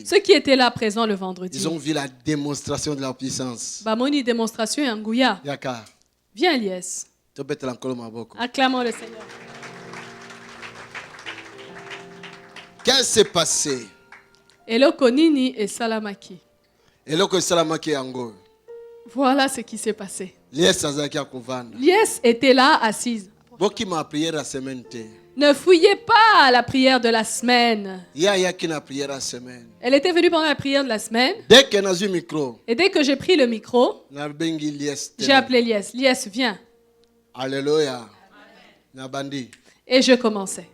Ceux qui étaient là présents le vendredi. Ils ont vu la démonstration de la puissance. Bamoni démonstration et Angouya. Yaka. Viens Elias. Acclamons le Seigneur. Qu'est-ce qui s'est passé? Eloko nini et Salamaki. Eloko Salamaki Ango. Voilà ce qui s'est passé. Lies azaki akovanda. Lies était là assise. Boki ma prière la semaine te. Ne fouillez pas la prière de la semaine. Ya yaki na prière la semaine. Elle était venue pendant la prière de la semaine. Dès que nazu micro. Et dès que j'ai pris le micro, Na bengi Lies. j'ai appelé Lies. Lies, viens. Alléluia. Na bandi. Et je commençais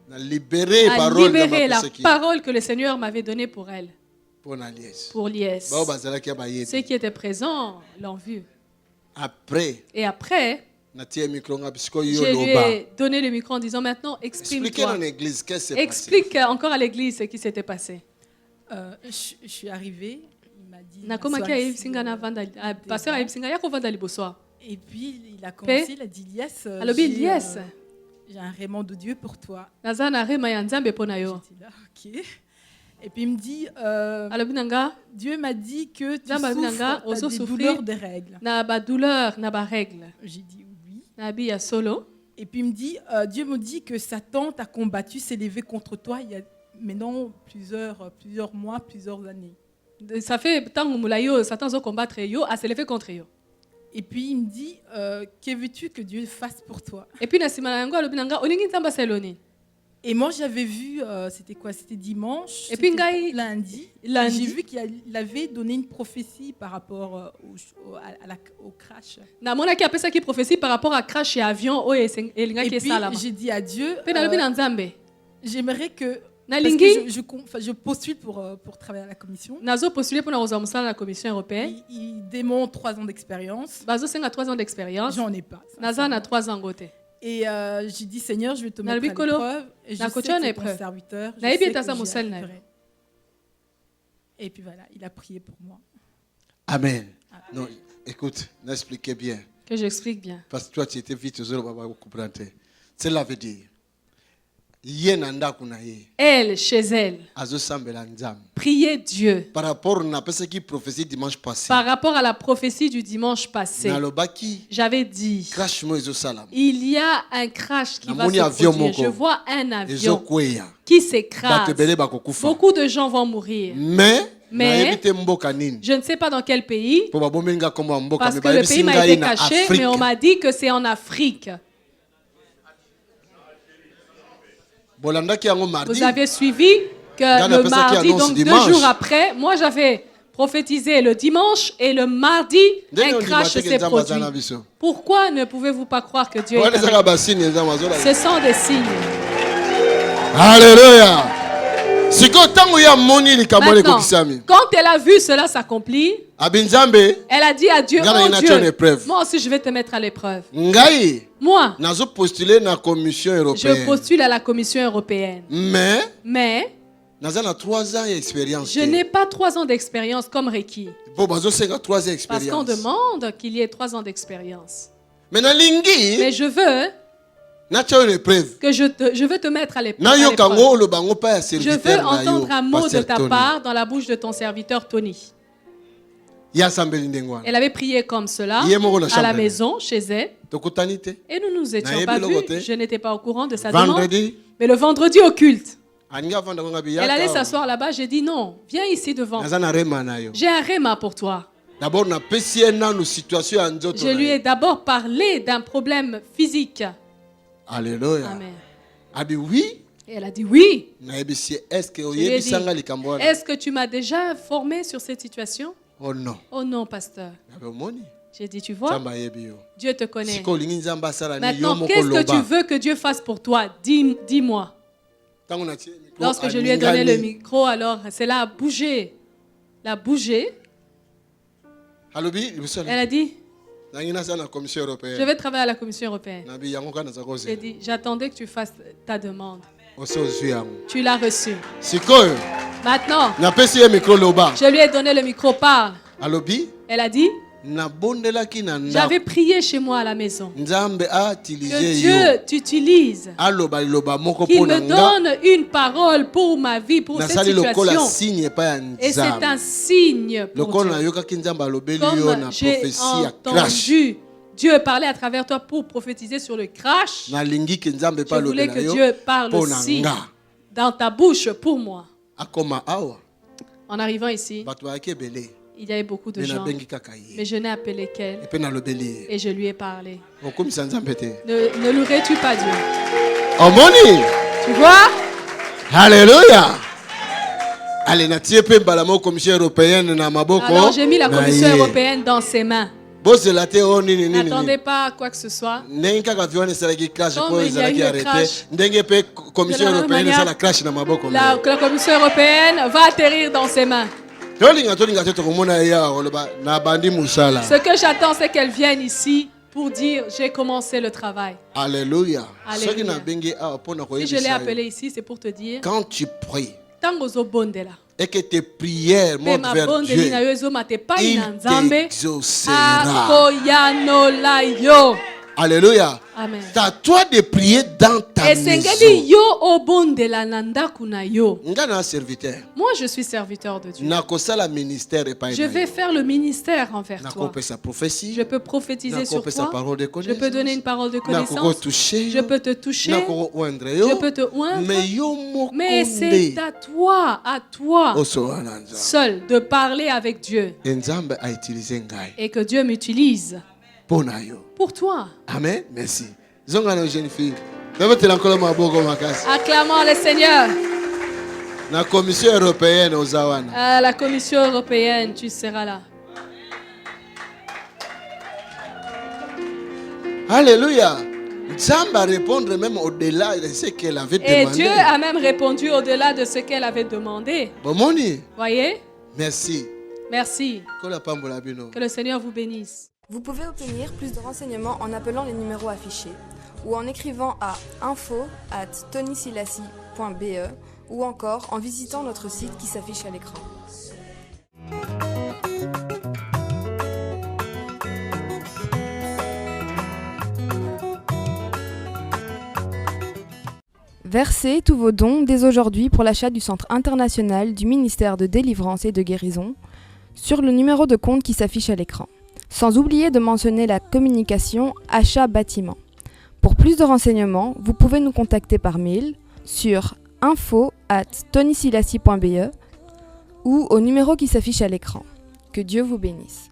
Na libérer à parole libérer la parole que le Seigneur m'avait donnée pour elle. Pour Lies. Ceux qui étaient présents l'ont vu. Après. Et après, je lui ai donné le micro en disant maintenant exprime-toi. Explique encore à l'église ce qui s'était passé. Je suis arrivée, il m'a dit. Et puis il a commencé, il a dit Lies, j'ai un raiment de Dieu pour toi. J'étais là, ok. Et puis il me dit, Dieu m'a dit que tu souffres des douleurs des règles. J'ai dit oui. Et puis il me dit, Dieu me dit que Satan t'a combattu, s'est levé contre toi il y a maintenant plusieurs mois, plusieurs années. Ça fait tant que Satan a combattre a s'est levé contre yo. Et puis il me dit, que veux-tu que Dieu fasse pour toi? Et puis et moi j'avais vu, c'était quoi? C'était dimanche. Et puis lundi. J'ai vu qu'il avait donné une prophétie par rapport au crash. Qui prophétie par rapport à crash et avion. Et puis j'ai dit à Dieu, j'aimerais que je postule pour travailler à la commission. La commission européenne. Il demande 3 ans d'expérience. 3 ans d'expérience. J'en ai pas. Nazan a 3 ans côté. Et j'ai dit Seigneur, je vais te mettre à l'épreuve. Et je sais que tu es ton serviteur. Je sais que et puis voilà, il a prié pour moi. Amen. Non, écoute, n'expliquez bien. Que j'explique bien. Parce que toi, tu étais vite aux autres. Cela veut dire. Elle, chez elle, priez Dieu. Par rapport à la prophétie dimanche passé. Par rapport à la prophétie du dimanche passé, j'avais dit, il y a un crash qui va se produire. Je vois un avion qui s'écrase. Beaucoup de gens vont mourir. Mais je ne sais pas dans quel pays, parce que le pays m'a été caché, mais on m'a dit que c'est en Afrique. Vous avez suivi que le mardi, donc 2 jours après, moi j'avais prophétisé le dimanche et le mardi, un crash s'est produit. Pourquoi ne pouvez-vous pas croire que Dieu est avec vous? Ce sont des signes. Alléluia. Maintenant, quand elle a vu cela s'accomplir, elle a dit à Dieu, oh Dieu, moi aussi je vais te mettre à l'épreuve. Moi, je postule à la Commission européenne. Mais je n'ai pas 3 ans d'expérience comme requis. Parce qu'on demande qu'il y ait 3 ans d'expérience. Mais je veux que je veux te mettre à l'épreuve. Je veux entendre un mot de ta part dans la bouche de ton serviteur Tony. Elle avait prié comme cela à la maison, chez elle. Et nous nous étions pas vus. Je n'étais pas au courant de sa demande. Mais le vendredi au culte, elle allait s'asseoir là-bas. J'ai dit non, viens ici devant. J'ai un réma pour toi. Je lui ai d'abord parlé d'un problème physique. Alléluia. Amen. Oui. Et elle a dit oui. Est-ce que tu m'as déjà informé sur cette situation? Oh non. Oh non, pasteur. J'ai dit, tu vois, Dieu te connaît. Maintenant, qu'est-ce que tu veux que Dieu fasse pour toi? Dis-moi. Lorsque je lui ai donné le micro, alors cela a bougé. Elle a bougé. Elle a dit, je vais travailler à la Commission européenne. J'ai dit, j'attendais que tu fasses ta demande. Tu l'as reçu. Maintenant, je lui ai donné le micro. Parle. Elle a dit, J'avais prié chez moi à la maison. Que Dieu t'utilise. Qu'il me donne une parole pour ma vie, pour cette situation. Et c'est un signe pour Dieu. Comme j'ai entendu Dieu parler à travers toi pour prophétiser sur le crash, je voulais que Dieu parle aussi dans ta bouche pour moi. En arrivant ici, il y avait beaucoup de gens, mais je n'ai appelé qu'elle et je lui ai parlé. Ne louerais-tu pas Dieu? Tu vois? Alléluia. Alors j'ai mis la Commission européenne dans ses mains. N'attendez pas à quoi que ce soit. Comme il y a eu un crash, la Commission européenne va atterrir dans ses mains. Ce que j'attends, c'est qu'elle vienne ici pour dire j'ai commencé le travail. Alléluia. Alléluia. Si je l'ai appelé ici, c'est pour te dire, quand tu pries et que tes prières montent vers Dieu, il t'exaucera. Alléluia. Amen. C'est à toi de prier dans ta maison. Serviteur. Moi, je suis serviteur de Dieu. Je vais faire le ministère envers toi. Je peux prophétiser sur toi. Je peux donner une parole de connaissance. Je peux te toucher. Je peux te oindre. Mais c'est à toi seul de parler avec Dieu. Et que Dieu m'utilise. Pour toi. Amen. Merci. Jeune fille. Acclamons le Seigneur. La Commission européenne aux Awana. À la Commission européenne, tu seras là. Alléluia. Dieu a répondu même au-delà de ce qu'elle avait demandé. Et Dieu a même répondu au-delà de ce qu'elle avait demandé. Voyez? Merci. Merci. Que le Seigneur vous bénisse. Vous pouvez obtenir plus de renseignements en appelant les numéros affichés ou en écrivant à info@tonysilassi.be ou encore en visitant notre site qui s'affiche à l'écran. Versez tous vos dons dès aujourd'hui pour l'achat du Centre international du ministère de délivrance et de guérison sur le numéro de compte qui s'affiche à l'écran. Sans oublier de mentionner la communication achat bâtiment. Pour plus de renseignements, vous pouvez nous contacter par mail sur info@tonysilassi.be ou au numéro qui s'affiche à l'écran. Que Dieu vous bénisse.